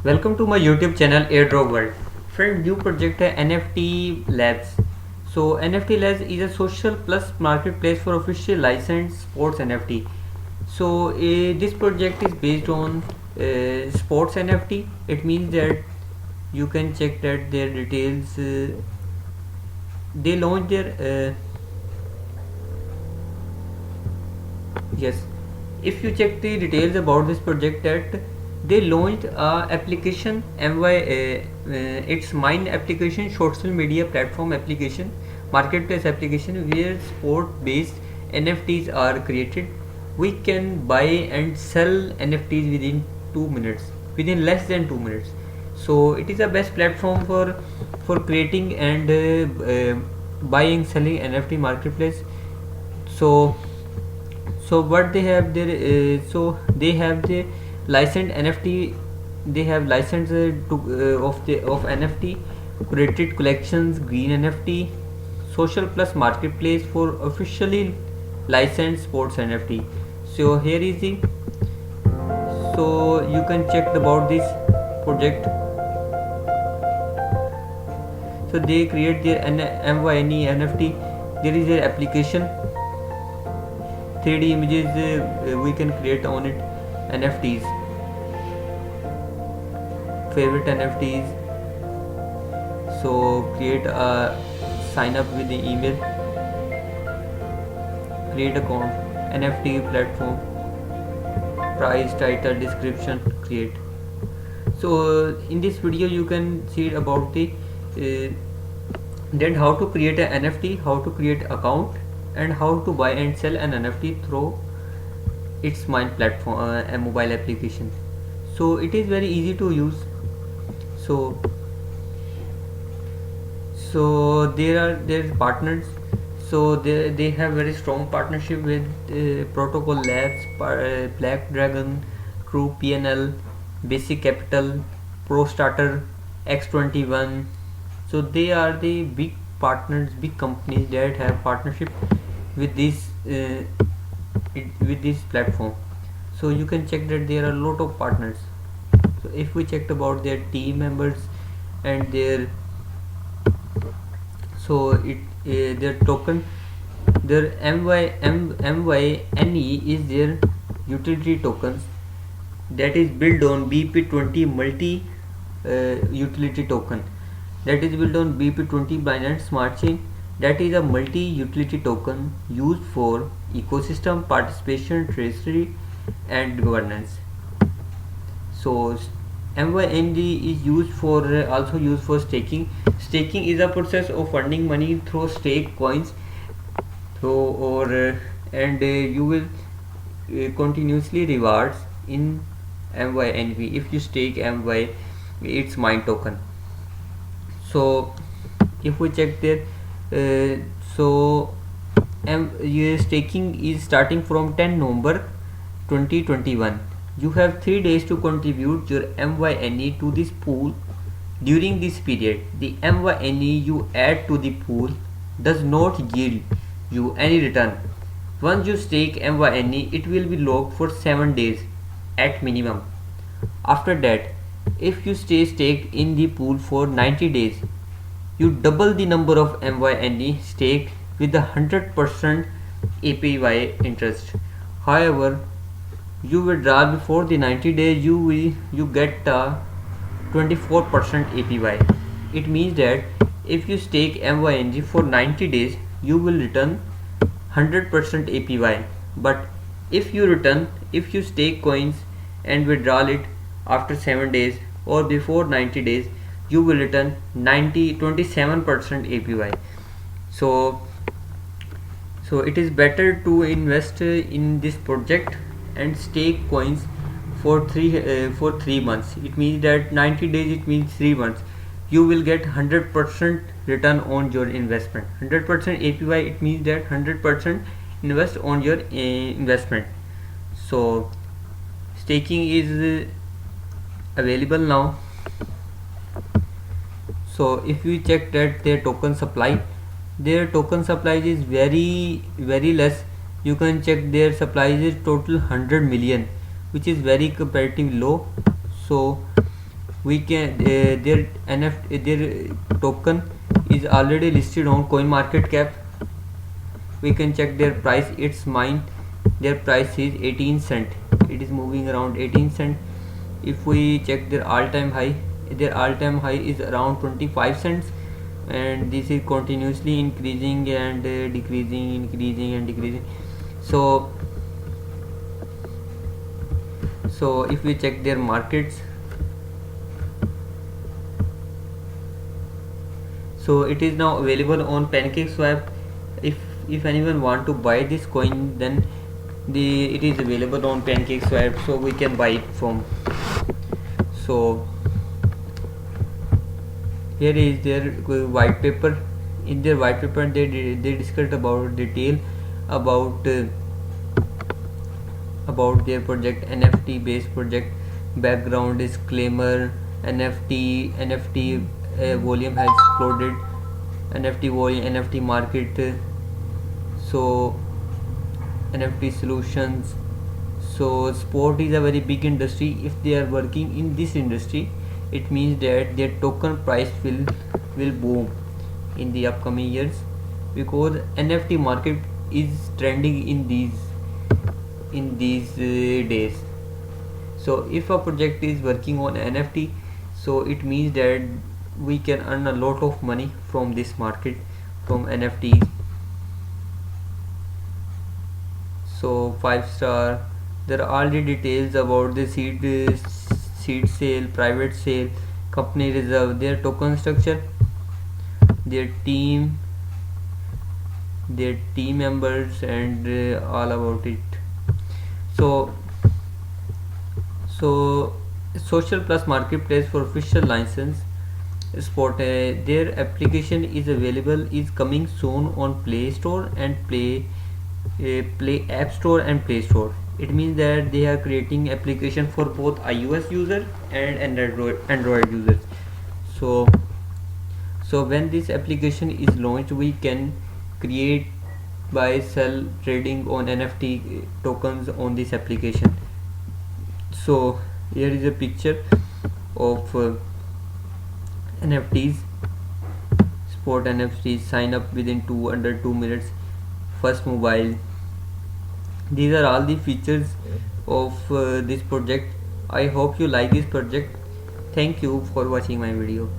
Welcome to my YouTube channel Airdrop World. Friend, new project है NFT Labs. So NFT Labs is a social plus marketplace for official licensed sports NFT. So this project is based on sports NFT. It means that you can check that their details. They launched their yes. If you check the details about this project, that they launched a application MY. It's Mine application, social media platform application, marketplace application where sport-based NFTs are created. We can buy and sell NFTs within 2 minutes, within less than 2 minutes. So it is a best platform for creating and buying, selling NFT marketplace. So what they have there, so they have the licensed NFT. They have license of NFT, curated collections, green NFT, social plus marketplace for officially licensed sports NFT. So here is the, so you can check about this project. So they create their MYNE NFT. There is their application, 3D images we can create on it, NFTs, favorite NFTs. So create a, sign up with the email, create account, NFT platform, price, title, description, create. So in this video you can see about the then how to create an NFT, how to create account, and how to buy and sell an NFT through its Mine platform, a mobile application. So it is very easy to use. So there's partners. So they have very strong partnership with Protocol Labs, Black Dragon, True PNL, Basic Capital, Pro Starter, X21. So they are the big partners, big companies that have partnership with this platform. So you can check that there are a lot of partners. So if we checked about their team members and their, so their token, their MYNE is their utility tokens that is built on BP20 multi utility token, that is built on BP20 Binance Smart Chain. That is a multi-utility token used for ecosystem participation, treasury, and governance. So MYND is used for also used for staking. Staking is a process of funding money through stake coins. So and you will continuously rewards in MYNV if you stake MY, its Mine token. So if we check there, so staking is starting from 10 November 2021. You have 3 days to contribute your MYNE to this pool. During this period, the MYNE you add to the pool does not yield you any return. Once you stake MYNE, it will be locked for 7 days at minimum. After that, if you stay staked in the pool for 90 days, you double the number of MYNE staked with the 100% APY interest. However, you withdraw before the 90 days, you get a 24% APY. It means that if you stake MYNE for 90 days, you will return 100% APY. But if you stake coins and withdraw it after 7 days or before 90 days, you will return 27% APY. So it is better to invest in this project and stake coins for 3 months. It means that 90 days, it means 3 months. You will get 100% return on your investment. 100% APY, it means that 100% invest on your investment. So staking is available now. So if we check that their token supply is very less. You can check their supply is total 100 million, which is very comparatively low. So we can their their token is already listed on CoinMarketCap. We can check their price. It's mine. Their price is 18 cent. It is moving around 18 cent. If we check their all-time high is around 25 cents, and this is continuously increasing and decreasing, increasing and decreasing. So if we check their markets, so it is now available on PancakeSwap. If anyone want to buy this coin, then it is available on PancakeSwap, so we can buy it from. So here is their white paper. In their white paper, they discussed about detail about their project, NFT based project, background disclaimer, NFT volume has exploded, NFT volume, NFT market, so NFT solutions. So sport is a very big industry. If they are working in this industry, it means that their token price will boom in the upcoming years, because NFT market is trending in these days. So if a project is working on NFT, so it means that we can earn a lot of money from this market, from NFTs. So 5 star, there are all the details about the seed sale, private sale, company reserve, their token structure, their team members, and all about it. So Social Plus Marketplace for official license sport, their application is available, is coming soon on Play Store and Play App Store and Play Store. It means that they are creating application for both iOS user and Android users. So when this application is launched, we can create, buy, sell, trading on NFT tokens on this application. So here is a picture of NFTs, sport NFTs. Sign up within under 2 minutes, first mobile. These are all the features of this project. I hope you like this project. Thank you for watching my video.